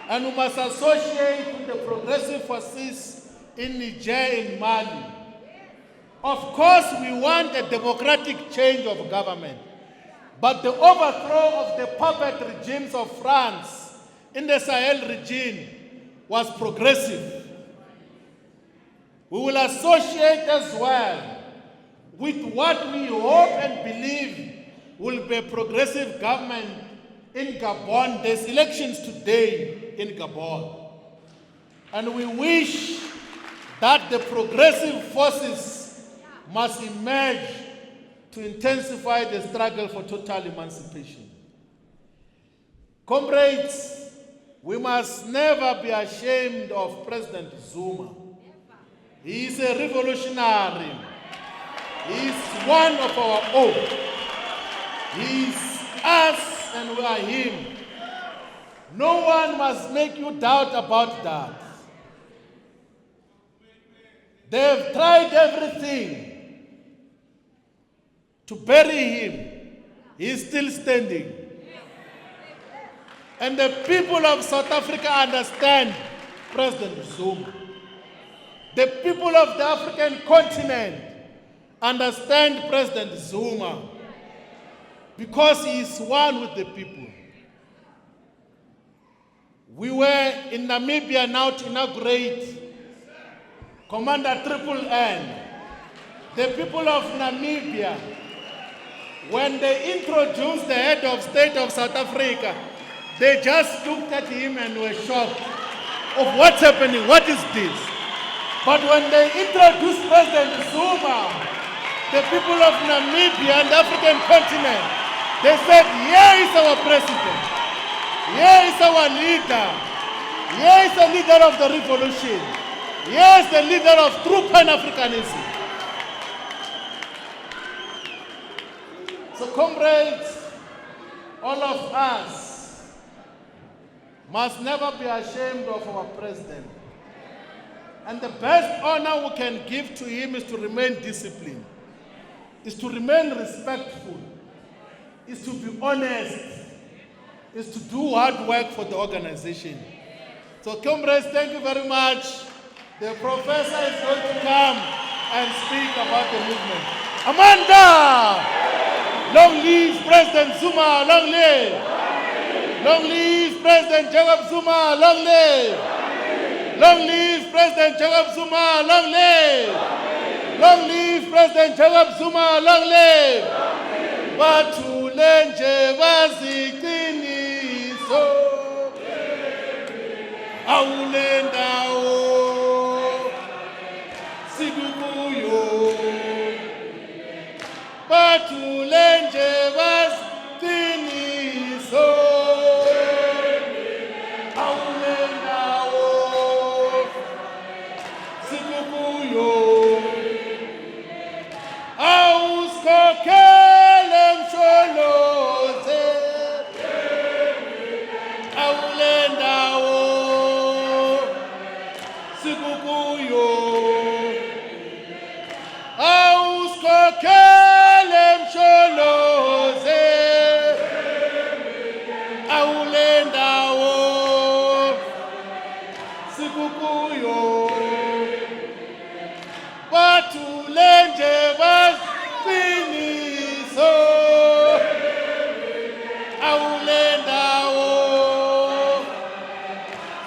And we must associate with the progressive forces in Niger and Mali. Of course, we want a democratic change of government, but the overthrow of the puppet regimes of France in the Sahel region was progressive. We will associate as well with what we hope and believe will be a progressive government in Gabon. There's elections today in Gabon. And we wish that the progressive forces must emerge to intensify the struggle for total emancipation. Comrades, we must never be ashamed of President Zuma. He is a revolutionary. He is one of our own. He is us and we are him. No one must make you doubt about that. They have tried everything to bury him. He is still standing. And the people of South Africa understand President Zuma. The people of the African continent understand President Zuma because he is one with the people. We were in Namibia now to inaugurate Commander Triple N. The people of Namibia, when they introduced the head of state of South Africa, they just looked at him and were shocked of what's happening, what is this? But when they introduced President Zuma, the people of Namibia and the African continent, they said, here is our president, here is our leader, here is the leader of the revolution, here is the leader of true Pan-Africanism. So comrades, all of us must never be ashamed of our president. And the best honor we can give to him is to remain disciplined, is to remain respectful, is to be honest, is to do hard work for the organization. So comrades, thank you very much. The professor is going to come and speak about the movement. Amanda! Long live President Zuma, long live! Long live President Jacob Zuma, long live! Long live President Jacob Zuma, long live! Long live President Jacob Zuma, long live! Bathule nje baziqiniso awule ndawo sikukuyo bathule nje baziqiniso awule ndawo sikukuyo awuskokhele msholoze awule ndawo sikukuyo awuskokhele msholoze awule ndawo sikukuyo bathule nje baziqiniso awule ndawo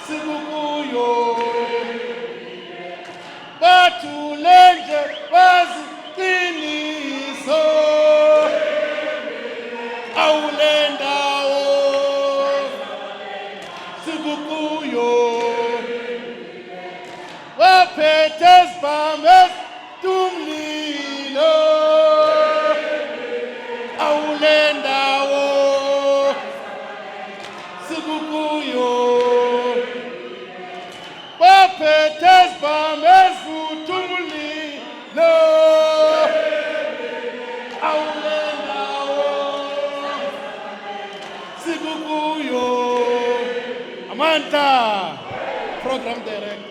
sikukuyo bathule nje baziqiniso awule ndawo sikukuyo Baphetes bames tumlilo awulendawo sikukuyo Baphetes bames tumlilo awulendawo sikukuyo Amanta Program Director